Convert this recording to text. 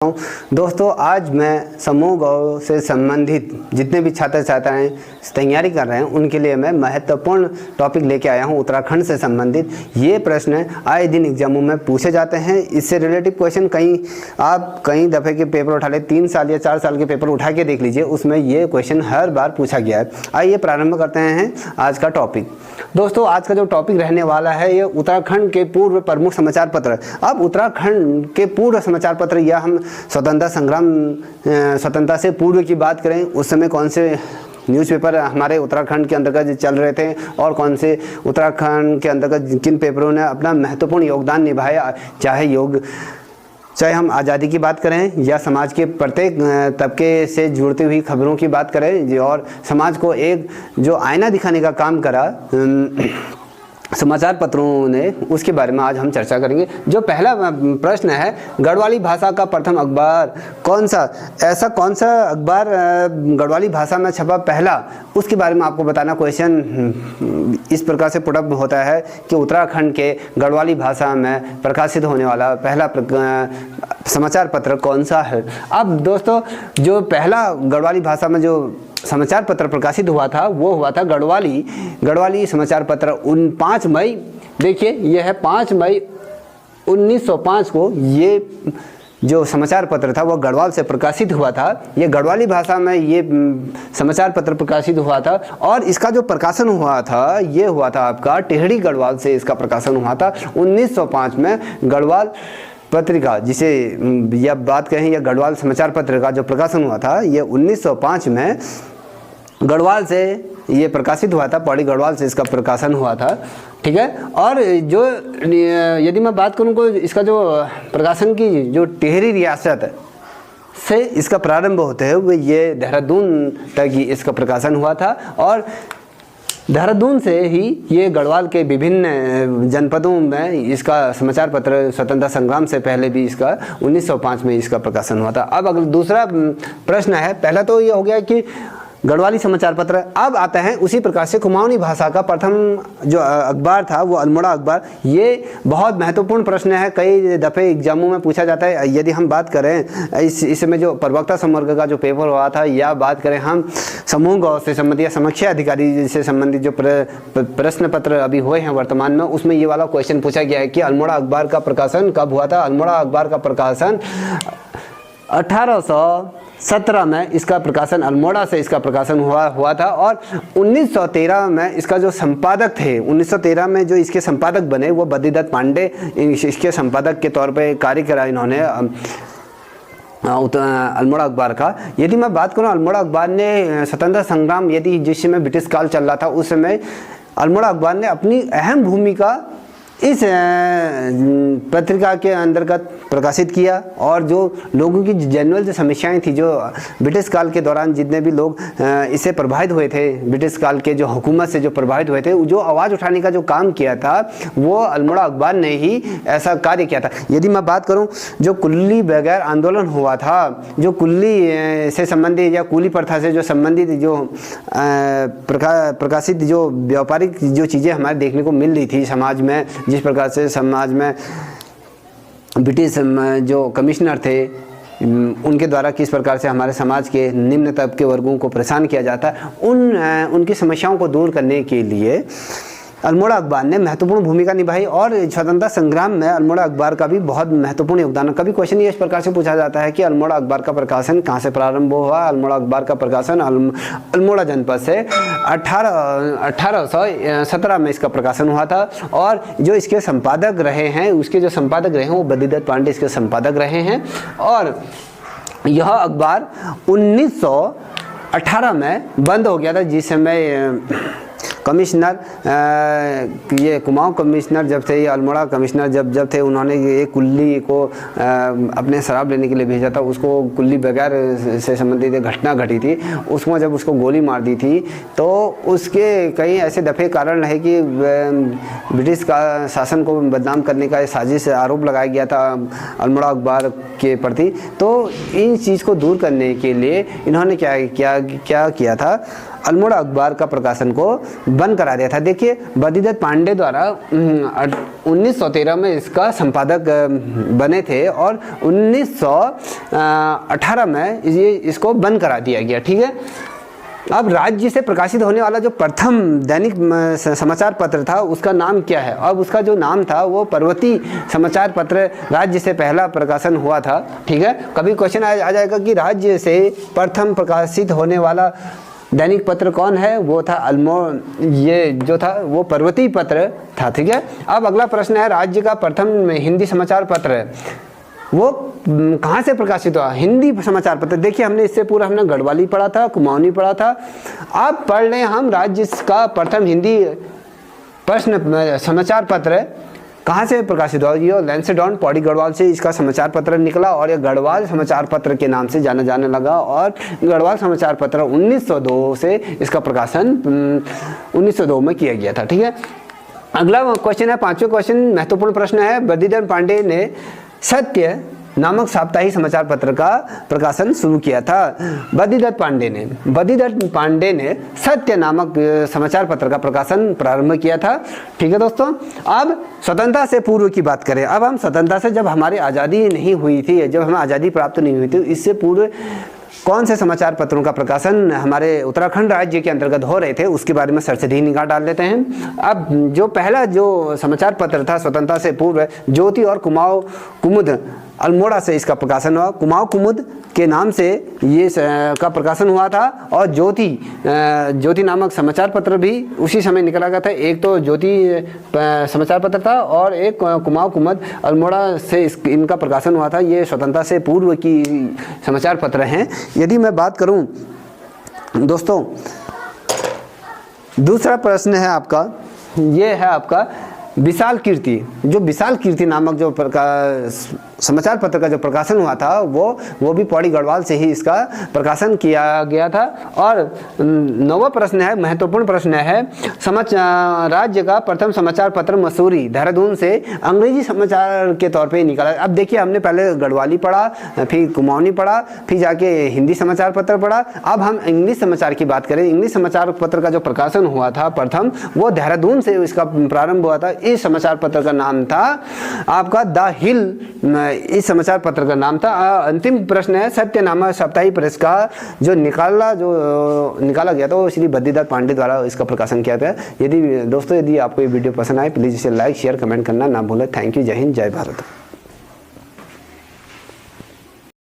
दोस्तों, आज मैं समूह गौ से संबंधित जितने भी छात्र छात्राएं तैयारी कर रहे हैं उनके लिए मैं महत्वपूर्ण टॉपिक लेके आया हूं। उत्तराखंड से संबंधित ये प्रश्न आए दिन एग्जामों में पूछे जाते हैं। इससे रिलेटिव क्वेश्चन कई दफ़े के पेपर उठा ले, 3 साल या 4 साल के पेपर उठा के देख लीजिए, उसमें ये क्वेश्चन हर बार पूछा गया है। आइए प्रारंभ करते हैं आज का टॉपिक। दोस्तों, आज का जो टॉपिक रहने वाला है ये उत्तराखंड के पूर्व प्रमुख समाचार पत्र। अब उत्तराखंड के पूर्व समाचार पत्र या हम स्वतंत्रता से पूर्व की बात करें, उस समय कौन से न्यूज़पेपर हमारे उत्तराखंड के अंतर्गत चल रहे थे और कौन से उत्तराखंड के अंतर्गत किन पेपरों ने अपना महत्वपूर्ण योगदान निभाया, चाहे हम आज़ादी की बात करें या समाज के प्रत्येक तबके से जुड़ती हुई खबरों की बात करें और समाज को एक जो आईना दिखाने का काम करा समाचार पत्रों ने, उसके बारे में आज हम चर्चा करेंगे। जो पहला प्रश्न है, गढ़वाली भाषा का प्रथम अखबार कौन सा अखबार गढ़वाली भाषा में छपा पहला, उसके बारे में आपको बताना। क्वेश्चन इस प्रकार से पुटअप होता है कि उत्तराखंड के गढ़वाली भाषा में प्रकाशित होने वाला पहला समाचार पत्र कौन सा है। अब दोस्तों, जो पहला गढ़वाली भाषा में जो समाचार पत्र प्रकाशित हुआ था वो हुआ था गढ़वाली समाचार पत्र 5 मई। देखिए, यह है 5 मई 1905 को ये जो समाचार पत्र था वो गढ़वाल से प्रकाशित हुआ था। ये गढ़वाली भाषा में ये समाचार पत्र प्रकाशित हुआ था और इसका जो प्रकाशन हुआ था ये हुआ था आपका टिहरी गढ़वाल से इसका प्रकाशन हुआ था 1905 में। गढ़वाल पत्रिका जिसे या बात कहें या गढ़वाल समाचार पत्र का जो प्रकाशन हुआ था ये 1905 में गढ़वाल से ये प्रकाशित हुआ था, पौड़ी गढ़वाल से इसका प्रकाशन हुआ था। ठीक है। और जो यदि मैं बात करूँ को इसका जो प्रकाशन की जो टिहरी रियासत से इसका प्रारंभ होते हुए ये देहरादून तक ही इसका प्रकाशन हुआ था और देहरादून से ही ये गढ़वाल के विभिन्न जनपदों में इसका समाचार पत्र स्वतंत्रता संग्राम से पहले भी इसका 1905 में इसका प्रकाशन हुआ था। अब अगर दूसरा प्रश्न है, पहला तो ये हो गया कि गढ़वाली समाचार पत्र। अब आता है उसी प्रकार से कुमाऊनी भाषा का प्रथम जो अखबार था वो अल्मोड़ा अखबार। ये बहुत महत्वपूर्ण प्रश्न है, कई दफ़े एग्जामों में पूछा जाता है। यदि हम बात करें इसमें जो प्रवक्ता संवर्ग का जो पेपर हुआ था या बात करें हम समूह गौ से संबंधित या समीक्षा अधिकारी से संबंधित जो प्रश्न पत्र अभी हुए हैं वर्तमान में, उसमें ये वाला क्वेश्चन पूछा गया है कि अल्मोड़ा अखबार का प्रकाशन कब हुआ था। अल्मोड़ा अखबार का प्रकाशन 1817 में इसका प्रकाशन अल्मोड़ा से इसका प्रकाशन हुआ था और 1913 में इसका जो संपादक थे, 1913 में जो इसके संपादक बने वो बद्रीदत्त पांडे इसके संपादक के तौर पे कार्य करा इन्होंने अल्मोड़ा अखबार का। यदि मैं बात करूं अल्मोड़ा अखबार ने स्वतंत्रता संग्राम यदि जिस समय ब्रिटिश काल चल रहा था उस समय अल्मोड़ा अखबार ने अपनी अहम भूमिका इस पत्रिका के अंतर्गत प्रकाशित किया और जो लोगों की जनरल जो समस्याएं थी, जो ब्रिटिश काल के दौरान जितने भी लोग इससे प्रभावित हुए थे, ब्रिटिश काल के जो हुकूमत से जो प्रभावित हुए थे, जो आवाज़ उठाने का जो काम किया था वो अल्मोड़ा अखबार ने ही ऐसा कार्य किया था। यदि मैं बात करूं जो कुल्ली बगैर आंदोलन हुआ था, जो कुल्ली से संबंधित या कुली प्रथा से जो संबंधित जो प्रकाशित जो व्यापारिक जो चीज़ें हमारे देखने को मिल रही थी समाज में, जिस प्रकार से समाज में ब्रिटिश जो कमिश्नर थे उनके द्वारा किस प्रकार से हमारे समाज के निम्न तबके वर्गों को परेशान किया जाता है, उनकी समस्याओं को दूर करने के लिए अल्मोड़ा अखबार ने महत्वपूर्ण भूमिका निभाई और स्वतंत्रता संग्राम में अल्मोड़ा अखबार का भी बहुत महत्वपूर्ण योगदान है। कभी क्वेश्चन ये इस प्रकार से पूछा जाता है कि अल्मोड़ा अखबार का प्रकाशन कहाँ से प्रारंभ हुआ। अल्मोड़ा अखबार का प्रकाशन अल्मोड़ा जनपद से 1817 में इसका प्रकाशन हुआ था और जो इसके संपादक रहे हैं वो बद्रीदत्त पांडे इसके संपादक रहे हैं और यह अखबार 1918 में बंद हो गया था, जिस समय कमिश्नर ये कुमाऊं कमिश्नर जब थे, ये अल्मोड़ा कमिश्नर जब थे, उन्होंने एक कुल्ली को अपने शराब लेने के लिए भेजा था। उसको कुल्ली बगैर से संबंधित एक घटना घटी थी, उसमें जब उसको गोली मार दी थी तो उसके कई ऐसे दफ़े कारण रहे कि ब्रिटिश का शासन को बदनाम करने का साजिश आरोप लगाया गया था अल्मोड़ा अखबार के प्रति। तो इन चीज़ को दूर करने के लिए इन्होंने क्या किया था, अल्मोड़ा अखबार का प्रकाशन को बंद करा दिया था। देखिए बद्रीदत्त पांडे द्वारा 1913 में इसका संपादक बने थे और 1918 में ये इसको बंद करा दिया गया। ठीक है, अब राज्य से प्रकाशित होने वाला जो प्रथम दैनिक समाचार पत्र था उसका नाम क्या है? अब उसका जो नाम था वो पर्वती समाचार पत्र राज्य से पहला प्रकाशन हुआ था। ठीक है, कभी क्वेश्चन आ जाएगा कि राज्य से प्रथम प्रकाशित होने वाला दैनिक पत्र कौन है? वो था ये जो था वो पर्वती पत्र था। ठीक है, अब अगला प्रश्न है राज्य का प्रथम हिंदी समाचार पत्र वो कहाँ से प्रकाशित हुआ? हिंदी समाचार पत्र। देखिए हमने इससे पूरा हमने गढ़वाली पढ़ा था, कुमाऊनी पढ़ा था। अब पढ़ लें हम राज्य का प्रथम हिंदी प्रश्न समाचार पत्र कहाँ से प्रकाशित हुआ? ये लैंसडॉन पौड़ी गढ़वाल से इसका समाचार पत्र निकला और ये गढ़वाल समाचार पत्र के नाम से जाना जाने लगा और गढ़वाल समाचार पत्र 1902 से इसका प्रकाशन 1902 में किया गया था। ठीक है, अगला क्वेश्चन है, पांचवा क्वेश्चन महत्वपूर्ण प्रश्न है। बद्रीदत्त पांडे ने सत्य नामक साप्ताहिक समाचार पत्र का प्रकाशन शुरू किया था। बद्रीदत्त पांडे ने सत्य नामक समाचार पत्र का प्रकाशन प्रारंभ किया था। ठीक है दोस्तों, अब स्वतंत्रता से पूर्व की बात करें। अब हम स्वतंत्रता से जब हमारी आज़ादी नहीं हुई थी, जब हमें आज़ादी प्राप्त नहीं हुई थी, इससे पूर्व कौन से समाचार पत्रों का प्रकाशन हमारे उत्तराखंड राज्य के अंतर्गत हो रहे थे उसके बारे में सरसरी निगाह डाल लेते हैं। अब जो पहला जो समाचार पत्र था स्वतंत्रता से पूर्व, ज्योति और कुमाऊं कुमुद अल्मोड़ा से इसका प्रकाशन हुआ। कुमाऊं कुमुद के नाम से ये का प्रकाशन हुआ था और ज्योति नामक समाचार पत्र भी उसी समय निकला गया था। एक तो ज्योति समाचार पत्र था और एक कुमाऊं कुमुद अल्मोड़ा से इनका प्रकाशन हुआ था। ये स्वतंत्रता से पूर्व की समाचार पत्र हैं। यदि मैं बात करूं दोस्तों, दूसरा प्रश्न है आपका, ये है आपका विशाल कीर्ति। जो विशाल कीर्ति नामक जो समाचार पत्र का जो प्रकाशन हुआ था वो भी पौड़ी गढ़वाल से ही इसका प्रकाशन किया गया था। और नौवां प्रश्न है, महत्वपूर्ण प्रश्न है, राज्य का प्रथम समाचार पत्र मसूरी देहरादून से अंग्रेजी समाचार के तौर पे निकाला। अब देखिए हमने पहले गढ़वाली पढ़ा, फिर कुमाऊनी पढ़ा, फिर जाके हिंदी समाचार पत्र पढ़ा। अब हम इंग्लिश समाचार की बात करें। इंग्लिश समाचार पत्र का जो प्रकाशन हुआ था प्रथम, वो देहरादून से इसका प्रारंभ हुआ था। इस समाचार पत्र का नाम था आपका द हिल, इस समाचार पत्र का नाम था। अंतिम प्रश्न है, सत्यनामा साप्ताहिक प्रेस का जो निकाला गया था वो श्री बद्रीदत्त पांडे द्वारा इसका प्रकाशन किया गया। यदि दोस्तों यदि आपको ये वीडियो पसंद आए प्लीज़ इसे लाइक शेयर कमेंट करना ना भूलें। थैंक यू, जय हिंद, जय भारत।